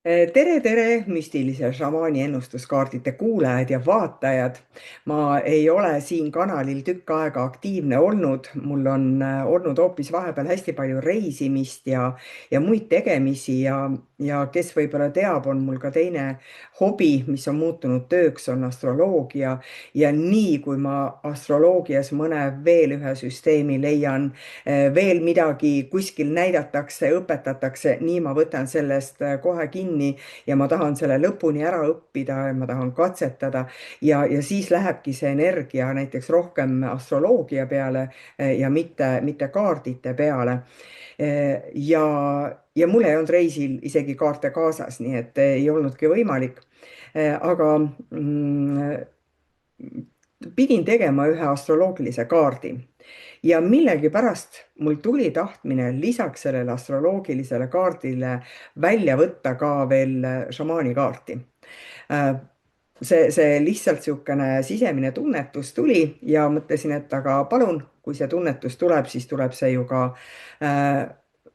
Tere, müstilise šamaani ennustuskaardide kuulajad ja vaatajad. Ma ei ole siin kanalil tükk aega aktiivne olnud, mul on olnud hoopis vahepeal hästi palju reisimist ja muid tegemisi ja kes võib-olla teab, on mul ka teine hobi, mis on muutunud tööks, on astroloogia. Ja nii kui ma astroloogias veel ühe süsteemi leian, veel midagi kuskil näidatakse, õpetatakse, nii ma võtan sellest kohe kinni ja ma tahan selle lõpuni ära õppida ja ma tahan katsetada ja siis lähebki see energia näiteks rohkem astroloogia peale ja mitte kaardite peale. ja, ja mul ei olnud reisil isegi kaarte kaasas, nii et ei olnudki võimalik. Aga pidin tegema ühe astroloogilise kaardi ja millegipärast mul tuli tahtmine lisaks sellele astroloogilisele kaardile välja võtta ka veel šamaani kaarti. Äh, see lihtsalt niisugune sisemine tunnetus tuli ja mõtlesin, et aga palun, kui see tunnetus tuleb, siis tuleb see ju ka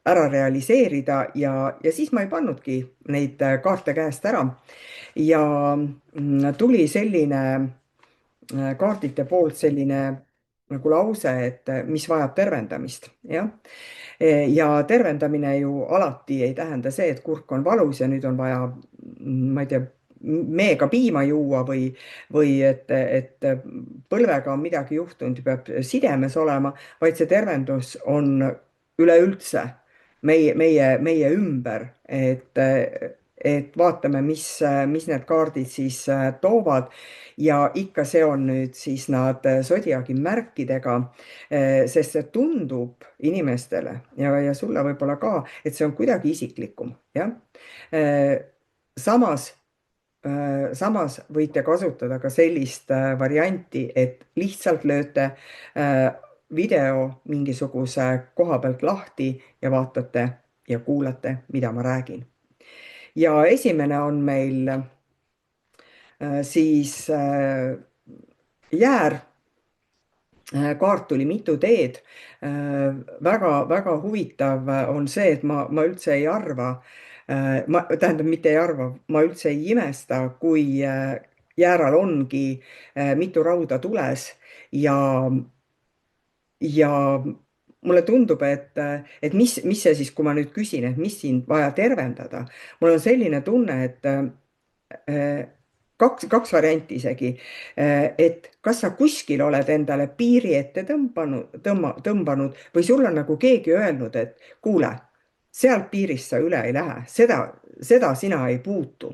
ära realiseerida ja siis ma ei pannudki neid kaarte käest ära. Ja tuli selline kaardite poolt selline nagu lause, et mis vajab tervendamist, jah. Ja tervendamine ju alati ei tähenda see, et kurk on valus ja nüüd on vaja, ma ei tea, meega piima juua või et põlvega on midagi juhtunud ja peab sidemes olema, vaid see tervendus on üleüldse meie ümber, et vaatame, mis need kaardid siis toovad ja ikka see on nüüd siis nad sodiaagi märkidega, sest see tundub inimestele ja sulle võib-olla ka, et see on kuidagi isiklikum, jah. Samas, samas võite kasutada ka sellist varianti, et lihtsalt lööte video mingisuguse koha pealt lahti ja vaatate ja kuulate, mida ma räägin. Ja esimene on meil siis jäär. Kaart tuli mitu teed. Väga huvitav on see, et ma üldse ei arva, tähendab, mitte ei arva, ma üldse ei imesta, kui jääral ongi mitu rauda tules ja mulle tundub, et mis see siis, kui ma nüüd küsin, et mis siin vaja tervendada, mul on selline tunne, et kaks varianti isegi, et kas sa kuskil oled endale piiri ette tõmbanud või sul on nagu keegi öelnud, et kuule, sealt piirist sa üle ei lähe, seda sina ei puutu.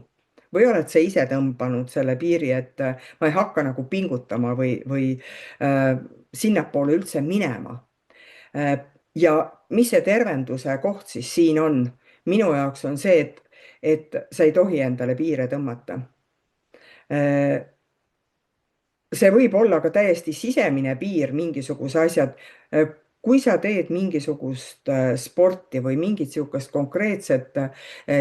Või oled sa ise tõmbanud selle piiri, et ma ei hakka nagu pingutama või sinnapoole üldse minema. Ja mis see tervenduse koht siis siin on? Minu jaoks on see, et sa ei tohi endale piire tõmmata. See võib olla ka täiesti sisemine piir, mingisuguse asjad. Kui sa teed mingisugust sporti või mingit niisugust konkreetset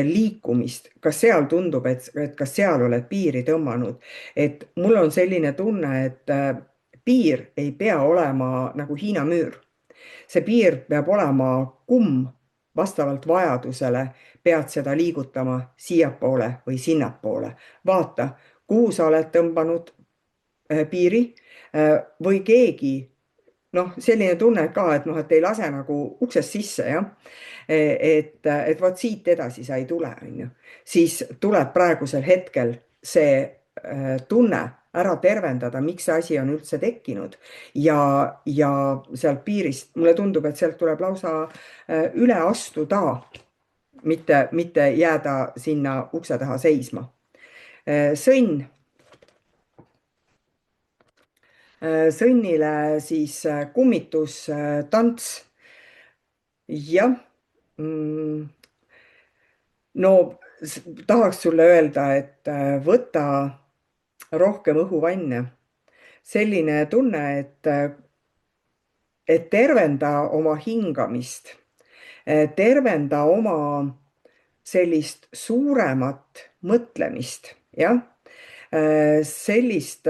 liikumist, kas seal tundub, et kas seal oled piiri tõmmanud? Et mul on selline tunne, et piir ei pea olema nagu Hiina müür. See piir peab olema kumm vastavalt vajadusele, pead seda liigutama siiapoole või sinnapoole. Vaata, kuhu sa oled tõmbanud piiri või keegi, noh, selline tunne ka, et noh, et ei lase nagu uksest sisse, jah. Et vot siit edasi sa ei tule, on ju. Siis tuleb praegusel hetkel see tunne ära tervendada, miks see asi on üldse tekkinud ja sealt piirist, mulle tundub, et sealt tuleb lausa üle astuda, mitte jääda sinna ukse taha seisma. Sõnn. Sõnnile siis kummitus, tants. Jah. No tahaks sulle öelda, et võta rohkem õhuvanne. Selline tunne, et tervenda oma hingamist, tervenda oma sellist suuremat mõtlemist, jah. Sellist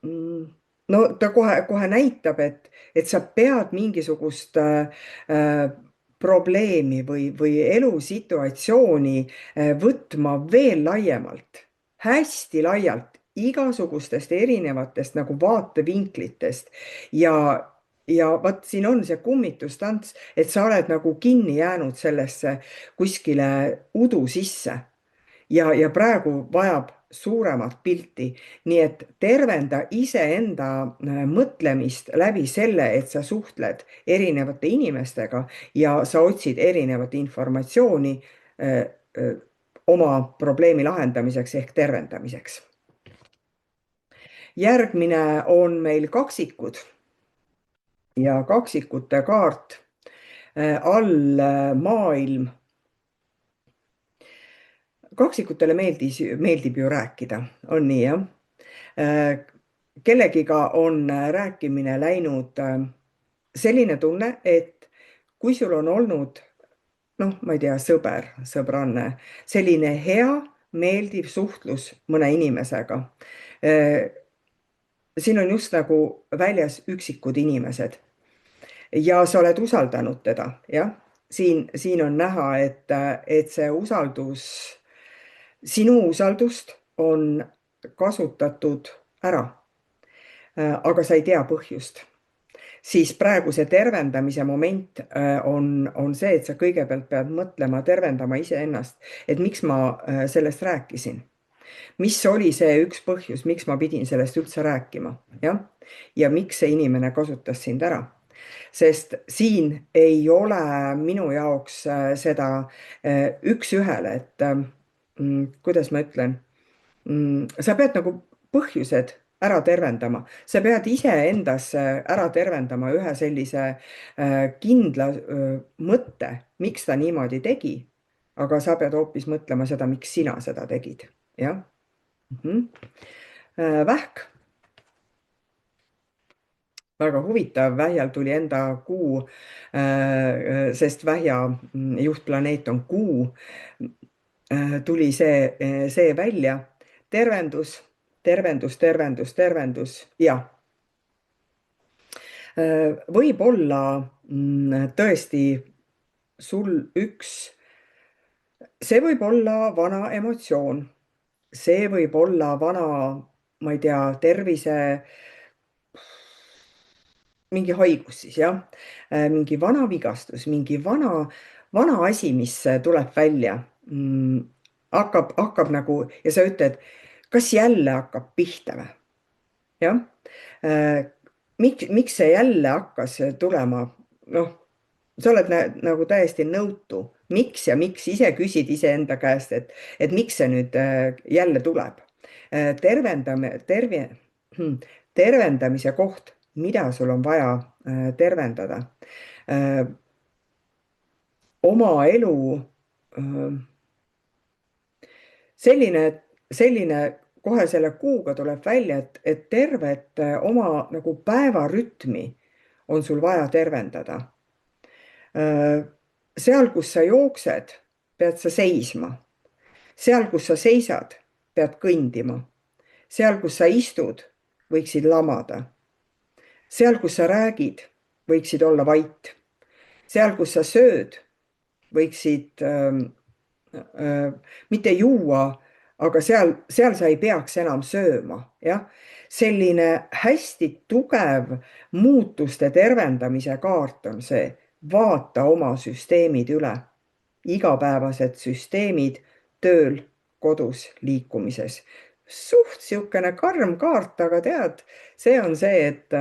no ta kohe näitab, et sa pead mingisugust probleemi või elusituatsiooni võtma veel laiemalt, hästi laialt, igasugustest erinevatest nagu vaatevinklitest ja vot siin on see kummitustants, et sa oled nagu kinni jäänud sellesse kuskile udu sisse ja praegu vajab suuremat pilti. Nii et tervenda iseenda mõtlemist läbi selle, et sa suhtled erinevate inimestega ja sa otsid erinevat informatsiooni oma probleemi lahendamiseks ehk tervendamiseks. Järgmine on meil kaksikud ja kaksikute kaart all maailm. Kaksikutele meeldib ju rääkida, on nii jah? Kellegiga on rääkimine läinud selline tunne, et kui sul on olnud, noh, ma ei tea, sõber, sõbranne, selline hea, meeldiv suhtlus mõne inimesega. Siin on just nagu väljas üksikud inimesed ja sa oled usaldanud teda, jah. Siin on näha, et see usaldus, sinu usaldust on kasutatud ära, aga sa ei tea põhjust. Siis praegu see tervendamise moment on see, et sa kõigepealt pead mõtlema, tervendama iseennast, et miks ma sellest rääkisin. Mis oli see üks põhjus, miks ma pidin sellest üldse rääkima, jah? Ja miks see inimene kasutas sind ära? Sest siin ei ole minu jaoks seda üks-ühele, et kuidas ma ütlen, sa pead nagu põhjused ära tervendama, sa pead iseendas ära tervendama ühe sellise kindla mõtte, miks ta niimoodi tegi, aga sa pead hoopis mõtlema seda, miks sina seda tegid, jah. Vähk. Väga huvitav, vähjal tuli enda kuu, sest vähja juhtplaneet on kuu, tuli see välja. Tervendus, tervendus, tervendus, tervendus, jah. Võib-olla tõesti sul see võib olla vana emotsioon, see võib olla vana, ma ei tea, tervise mingi haigus siis, jah. Mingi vana vigastus, mingi vana asi, mis tuleb välja. Hakkab nagu ja sa ütled, kas jälle hakkab pihta või? Jah. Miks see jälle hakkas tulema? Noh, sa oled nagu täiesti nõutu. Miks ja miks ise küsid iseenda käest, et miks see nüüd jälle tuleb? Tervendamise koht, mida sul on vaja tervendada. Oma elu selline kohe selle kuuga tuleb välja, et tervet oma nagu päevarütmi on sul vaja tervendada. Seal, kus sa jooksed, pead sa seisma. Seal, kus sa seisad, pead kõndima. Seal, kus sa istud, võiksid lamada. Seal, kus sa räägid, võiksid olla vait. Seal, kus sa sööd, võiksid mitte juua, aga seal sa ei peaks enam sööma, jah. Selline hästi tugev muutuste tervendamise kaart on see. Vaata oma süsteemid üle. Igapäevased süsteemid tööl, kodus, liikumises. Suht siukene karm kaart, aga tead, see on see, et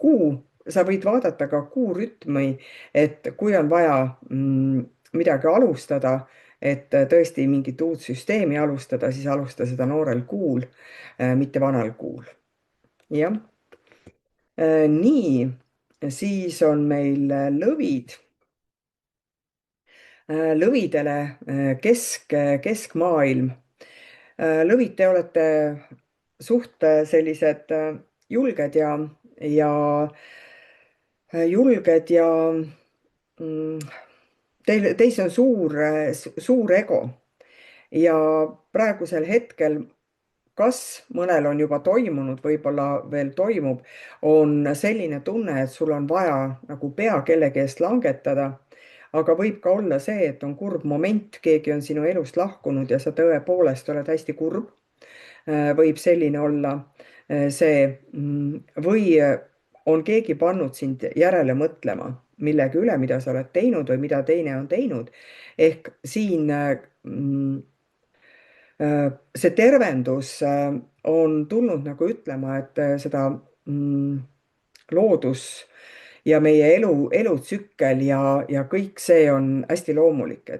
kuu, sa võid vaadata ka kuu rütmi, et kui on vaja midagi alustada, et tõesti mingit uut süsteemi alustada, siis alusta seda noorel kuul, mitte vanal kuul. Jah. Nii, siis on meil lõvid. Lõvidele keskmaailm. Lõvid, te olete suht sellised julged ja teis on suur ego ja praegusel hetkel, kas mõnel on juba toimunud, võib-olla veel toimub, on selline tunne, et sul on vaja nagu pea kellegi eest langetada aga võib ka olla see, et on kurb moment, keegi on sinu elust lahkunud ja sa tõepoolest oled hästi kurb. Võib selline olla see või on keegi pannud sind järele mõtlema millegi üle, mida sa oled teinud või mida teine on teinud. ehk siin see tervendus on tulnud nagu ütlema, et seda loodus ja meie elutsükkel ja kõik see on hästi loomulik,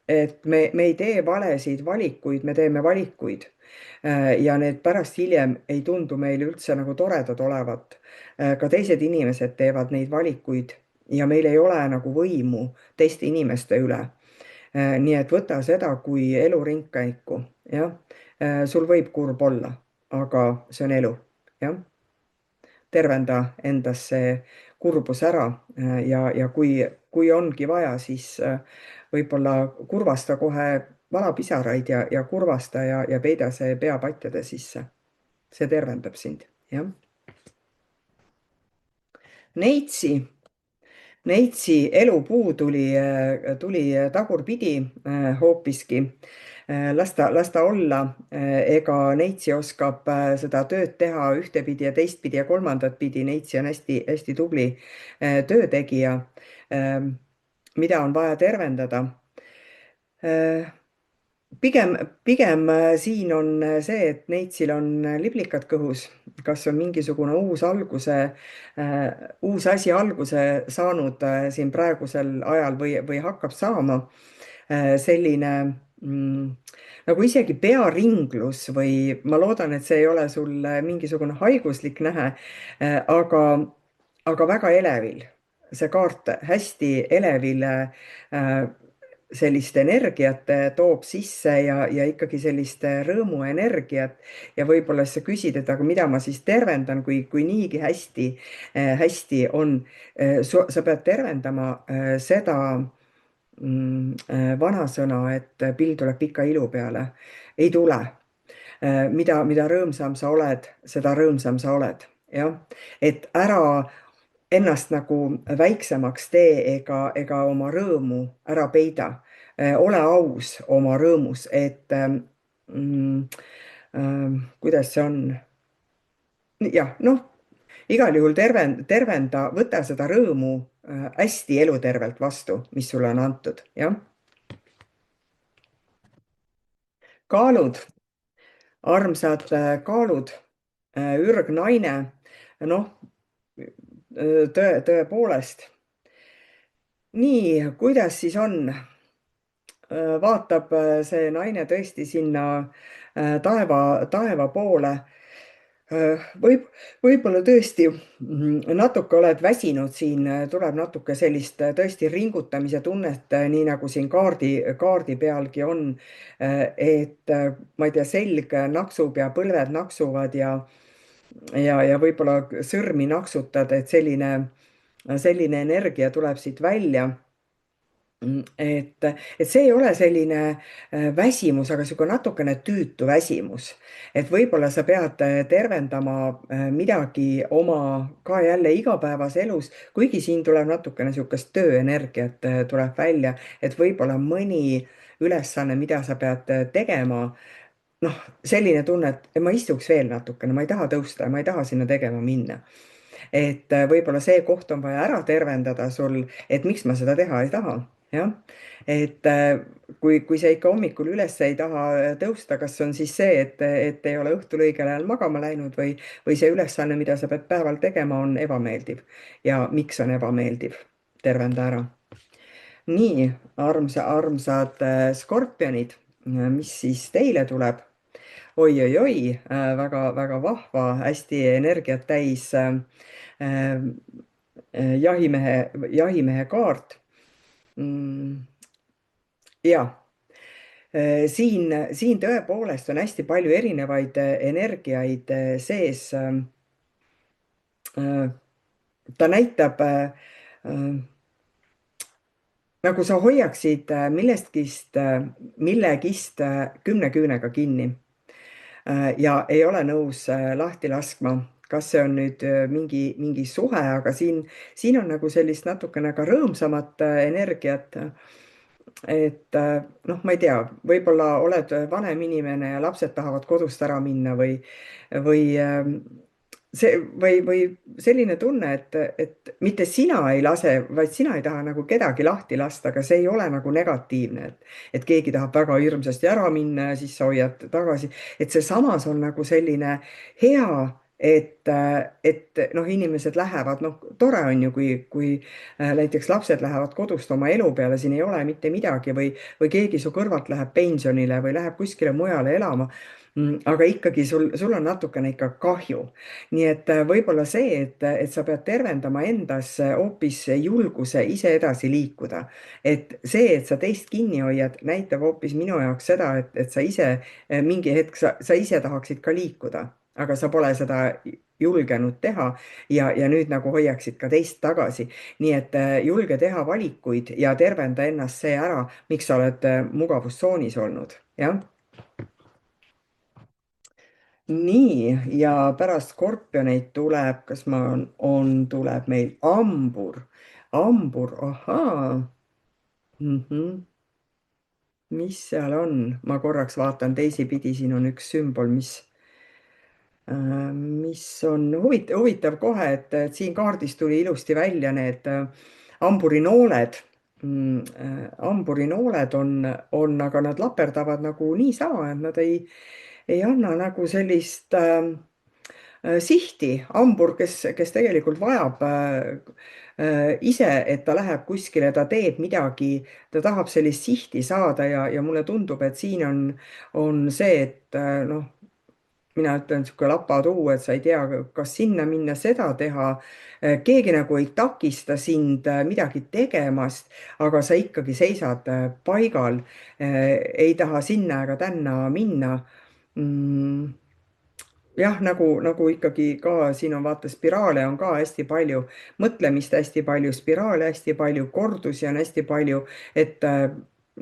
et me ei tee valesid valikuid, me teeme valikuid. Ja need pärast hiljem ei tundu meile üldse nagu toredad olevat. Ka teised inimesed teevad neid valikuid ja meil ei ole nagu võimu teiste inimeste üle. Nii et võta seda kui elu ringkäiku, jah. Sul võib kurb olla, aga see on elu, jah. Tervenda endas see kurbus ära ja kui ongi vaja, siis võib-olla kurvasta kohe valapisaraid ja kurvasta ja peida see pea patjade sisse. See tervendab sind, jah. Neitsi Neitsi elupuu tuli tagurpidi hoopiski. Las ta olla. Ega Neitsi oskab seda tööd teha ühtepidi ja teistpidi ja kolmandat pidi. Neitsi on hästi tubli töötegija, mida on vaja tervendada. Pigem siin on see, et Neitsil on liblikad kõhus, kas on mingisugune uus asi alguse saanud siin praegusel ajal või hakkab saama. Selline nagu isegi pearinglus või ma loodan, et see ei ole sul mingisugune haiguslik nähe, aga väga elevil. See kaart hästi elevil sellist energiat toob sisse ja ikkagi sellist rõõmuenergiat ja võib-olla sa küsid, et aga mida ma siis tervendan, kui niigi hästi on. Sa pead tervendama seda vanasõna, et pill tuleb pika ilu peale. Ei tule. Mida rõõmsam sa oled, seda rõõmsam sa oled, jah. Et ära ennast nagu väiksemaks tee ega oma rõõmu ära peida. Ole aus oma rõõmus, et kuidas see on? Jah, noh, igal juhul tervenda, võta seda rõõmu hästi elutervelt vastu, mis sulle on antud, jah. Kaalud, armsad kaalud, ürgnaine, noh, tõepoolest. Nii, kuidas siis on? Vaatab see naine tõesti sinna taeva poole. Võib-olla tõesti natuke oled väsinud siin, tuleb natuke sellist tõesti ringutamise tunnet, nii nagu siin kaardi pealgi on. Et ma ei tea, selg naksub ja põlved naksuvad ja võib-olla sõrmi naksutad, et selline energia tuleb siit välja. Et see ei ole selline väsimus, aga niisugune natukene tüütu väsimus. Et võib-olla sa pead tervendama midagi oma ka jälle igapäevas elus, kuigi siin tuleb natukene niisugust tööenergiat tuleb välja, et võib-olla mõni ülesanne, mida sa pead tegema, noh, selline tunne, et ma istuks veel natukene, ma ei taha tõusta, ma ei taha sinna tegema minna. Et võib-olla see koht on vaja ära tervendada sul, et miks ma seda teha ei taha, jah. Et kui sa ikka hommikul üles ei taha tõusta, kas on siis see, et ei ole õhtul õigel ajal magama läinud või see ülesanne, mida sa pead päeval tegema, on ebameeldiv ja miks on ebameeldiv, tervenda ära. Nii, armsad skorpionid, mis siis teile tuleb? Oi, väga vahva, hästi energiat täis jahimehe kaart. Ja siin tõepoolest on hästi palju erinevaid energiaid sees. Ta näitab nagu sa hoiaksid millegist 10 küünega kinni ja ei ole nõus lahti laskma. kas see on nüüd mingi suhe, aga siin on nagu sellist natukene ka rõõmsamat energiat. Noh, ma ei tea, võib-olla oled vanem inimene ja lapsed tahavad kodust ära minna või või selline tunne, et mitte sina ei lase, vaid sina ei taha nagu kedagi lahti lasta, aga see ei ole nagu negatiivne, et keegi tahab väga hirmsasti ära minna ja siis sa hoiad tagasi, et see samas on nagu selline hea, et noh, inimesed lähevad, noh, tore on ju, kui näiteks lapsed lähevad kodust oma elu peale, siin ei ole mitte midagi või keegi su kõrvalt läheb pensionile või läheb kuskile mujale elama. Aga ikkagi sul on natukene ikka kahju. Nii et võib-olla see, et sa pead tervendama endas hoopis julguse ise edasi liikuda. Et see, et sa teist kinni hoiad, näitab hoopis minu jaoks seda, et sa ise mingi hetk, sa ise tahaksid ka liikuda, aga sa pole seda julgenud teha ja nüüd nagu hoiaksid ka teist tagasi. Nii et julge teha valikuid ja tervenda ennast see ära, miks sa oled mugavustsoonis olnud, jah. Nii, ja pärast skorpioneid tuleb, kas tuleb meil hambur. Hambur, ahaa. Mis seal on? Ma korraks vaatan teisipidi, siin on üks sümbol, mis on huvitav kohe, et siin kaardis tuli ilusti välja need hamburinooled. Hamburinooled aga nad laperdavad nagu niisama, et nad ei anna nagu sellist sihti. Hambur, kes tegelikult vajab ise, et ta läheb kuskile, ta teeb midagi, ta tahab sellist sihti saada ja mulle tundub, et siin on see, et noh, mina ütlen niisugune lapatuu, et sa ei tea, kas sinna minna, seda teha. Keegi nagu ei takista sind midagi tegemast, aga sa ikkagi seisad paigal, ei taha sinna ega tänna minna. Jah, nagu ikkagi ka siin on vaata, spiraale on ka hästi palju, mõtlemist hästi palju, spiraale hästi palju, kordusi on hästi palju, et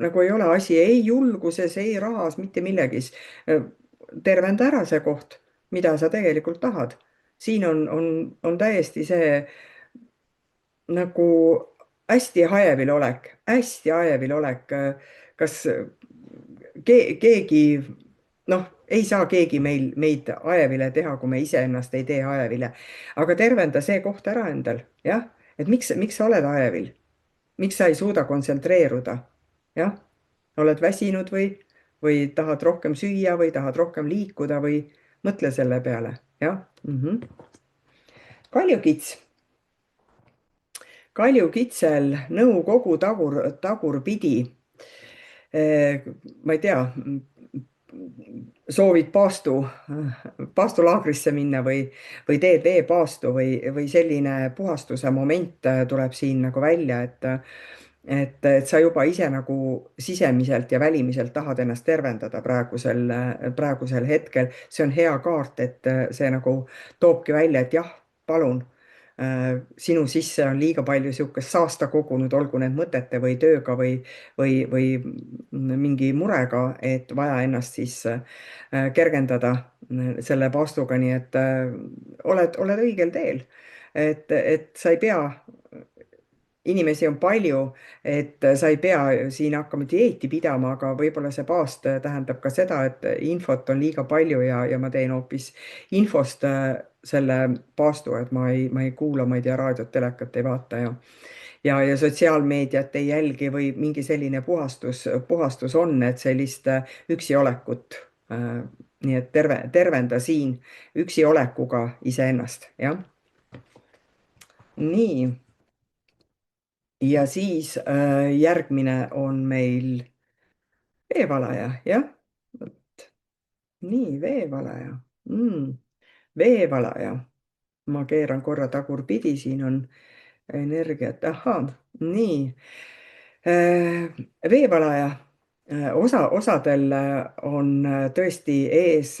nagu ei ole asi ei julguses, ei rahas, mitte millegis. Tervenda ära see koht, mida sa tegelikult tahad. Siin on täiesti see nagu hästi hajevil olek, hästi hajevil olek. Kas keegi, noh, ei saa keegi meid hajevile teha, kui me iseennast ei tee hajevile. aga tervenda see koht ära endal, jah, et miks sa oled hajevil, miks sa ei suuda kontsentreeruda, jah, oled väsinud või tahad rohkem süüa või tahad rohkem liikuda või mõtle selle peale, jah. Kaljukits. Kaljukitsel nõukogu tagurpidi. Ma ei tea, soovid paastulaagrisse minna või teed veepaastu või selline puhastuse moment tuleb siin nagu välja, et sa juba ise nagu sisemiselt ja välimiselt tahad ennast tervendada praegusel hetkel. See on hea kaart, et see nagu toobki välja, et jah, palun, sinu sisse on liiga palju sihukest saasta kogunud, olgu need mõtete või tööga või mingi murega, et vaja ennast siis kergendada selle paastuga, nii et oled õigel teel. et sa ei pea, inimesi on palju, et sa ei pea siin hakkama dieeti pidama, aga võib-olla see paast tähendab ka seda, et infot on liiga palju ja ma teen hoopis infost selle paastu, et ma ei kuula, ma ei tea, raadiot, telekat ei vaata ja sotsiaalmeediat ei jälgi või mingi selline puhastus on, et sellist üksiolekut. Nii et tervenda siin üksiolekuga iseennast, jah. Nii. Ja siis järgmine on meil veevalaja, jah. Vot. Nii, veevalaja veevalaja. Ma keeran korra tagurpidi, siin on energiat, ahhaa, nii. Veevalaja, osadel on tõesti ees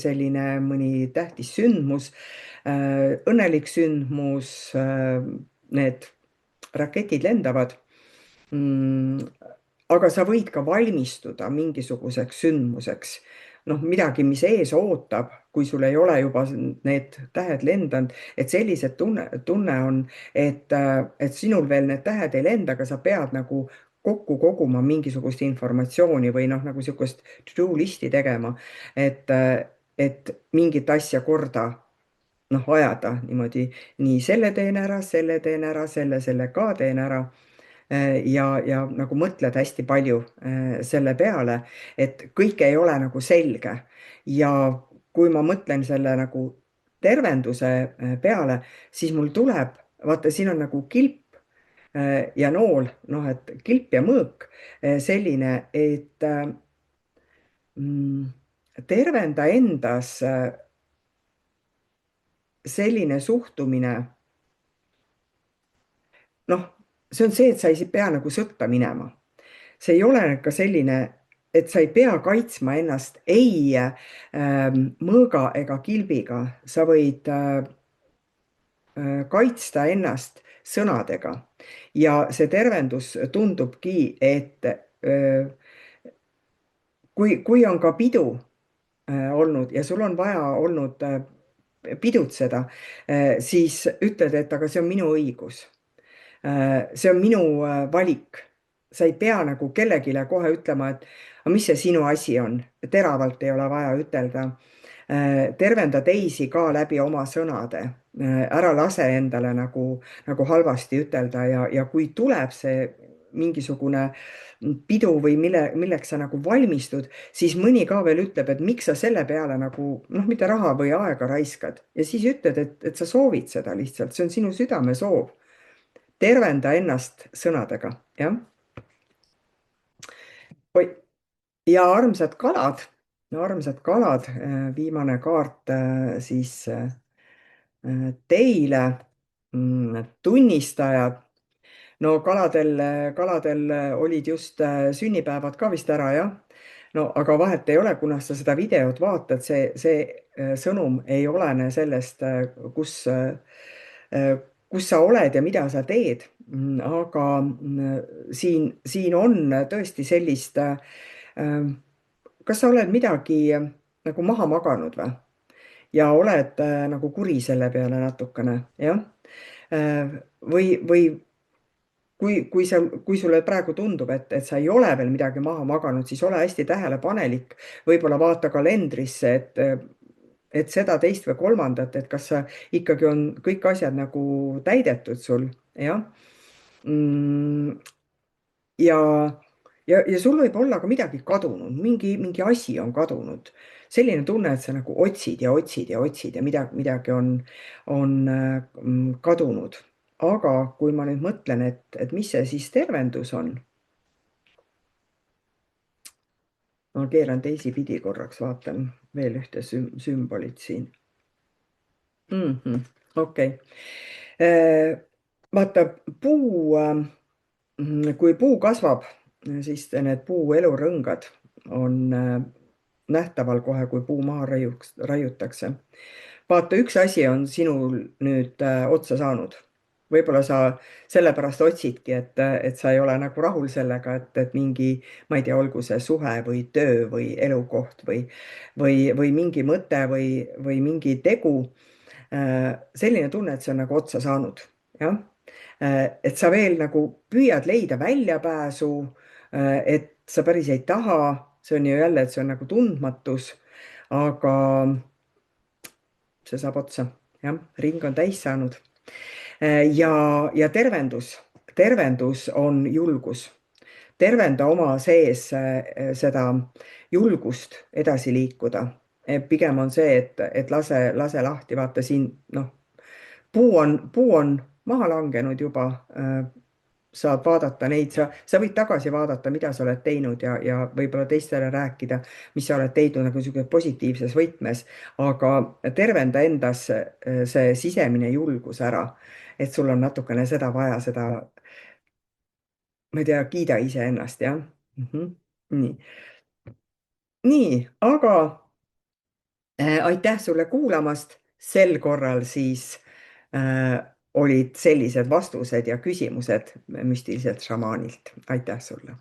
selline mõni tähtis sündmus, õnnelik sündmus, need raketid lendavad. Aga sa võid ka valmistuda mingisuguseks sündmuseks. noh, midagi, mis ees ootab, kui sul ei ole juba need tähed lendanud, et sellised tunne on, et sinul veel need tähed ei lenda, aga sa pead nagu kokku koguma mingisugust informatsiooni või noh, nagu niisugust to-do listi tegema, et, et mingit asja korda noh, ajada niimoodi, nii selle teen ära, selle teen ära, selle ka teen ära. Ja nagu mõtled hästi palju selle peale, et kõik ei ole nagu selge. ja kui ma mõtlen selle nagu tervenduse peale, siis mul tuleb, vaata, siin on nagu kilp ja nool, noh, et kilp ja mõõk selline, et mm, tervenda endas selline suhtumine, noh, see on see, et sa ei pea nagu sõtta minema. See ei ole ka selline, et sa ei pea kaitsma ennast ei mõõga ega kilbiga, sa võid kaitsta ennast sõnadega. ja see tervendus tundubki, et kui on ka pidu olnud ja sul on vaja olnud pidutseda, siis ütled, et aga see on minu õigus. See on minu valik. Sa ei pea nagu kellelegi kohe ütlema, et aga mis see sinu asi on. Teravalt ei ole vaja ütelda. Tervenda teisi ka läbi oma sõnade. Ära lase endale nagu halvasti ütelda ja kui tuleb see mingisugune pidu või milleks sa nagu valmistud, siis mõni ka veel ütleb, et miks sa selle peale nagu noh, mitte raha või aega raiskad ja siis ütled, et sa soovid seda lihtsalt, see on sinu südamesoov. Tervenda ennast sõnadega, jah. oi, ja armsad kalad, no armsad kalad, viimane kaart siis teile, tunnistajad. No kaladel olid just sünnipäevad ka vist ära, jah. No aga vahet ei ole, kuna sa seda videot vaatad, see sõnum ei olene sellest, kus sa oled ja mida sa teed. Aga siin on tõesti sellist, kas sa oled midagi nagu maha maganud või? Ja oled nagu kuri selle peale natukene, jah? Või kui sulle praegu tundub, et sa ei ole veel midagi maha maganud, siis ole hästi tähelepanelik. Võib-olla vaata kalendrisse, et seda, teist või kolmandat, et kas sa ikkagi on kõik asjad nagu täidetud sul, jah. Mm, ja, ja sul võib olla ka midagi kadunud, mingi asi on kadunud. Selline tunne, et sa nagu otsid ja otsid ja otsid ja midagi on kadunud. Aga kui ma nüüd mõtlen, et mis see siis tervendus on, ma keeran teisipidi korraks, vaatan veel ühte sümbolit siin. Okei. Vaata, kui puu kasvab, siis need puu elurõngad on nähtaval kohe, kui puu maha raiutakse. Vaata, üks asi on sinul nüüd otsa saanud. Võib-olla sa sellepärast otsidki, et sa ei ole nagu rahul sellega, et mingi, ma ei tea, olgu see suhe või töö või elukoht või mingi mõte või mingi tegu. Selline tunne, et see on nagu otsa saanud, jah. Et sa veel nagu püüad leida väljapääsu, et sa päris ei taha, see on ju jälle, et see on nagu tundmatus, aga see saab otsa, jah, ring on täis saanud. Ja tervendus on julgus. Tervenda oma sees seda julgust edasi liikuda. Pigem on see, et lase lahti, vaata siin, noh, puu on maha langenud juba. Saad vaadata neid, sa võid tagasi vaadata, mida sa oled teinud ja võib-olla teistele rääkida, mis sa oled teinud nagu niisugune positiivses võtmes, aga tervenda endas see sisemine julgus ära, et sul on natukene seda vaja, seda, ma ei tea, kiida iseennast, jah. Nii, aga aitäh sulle kuulamast. Sel korral siis olid sellised vastused ja küsimused müstiliselt šamaanilt. Aitäh sulle.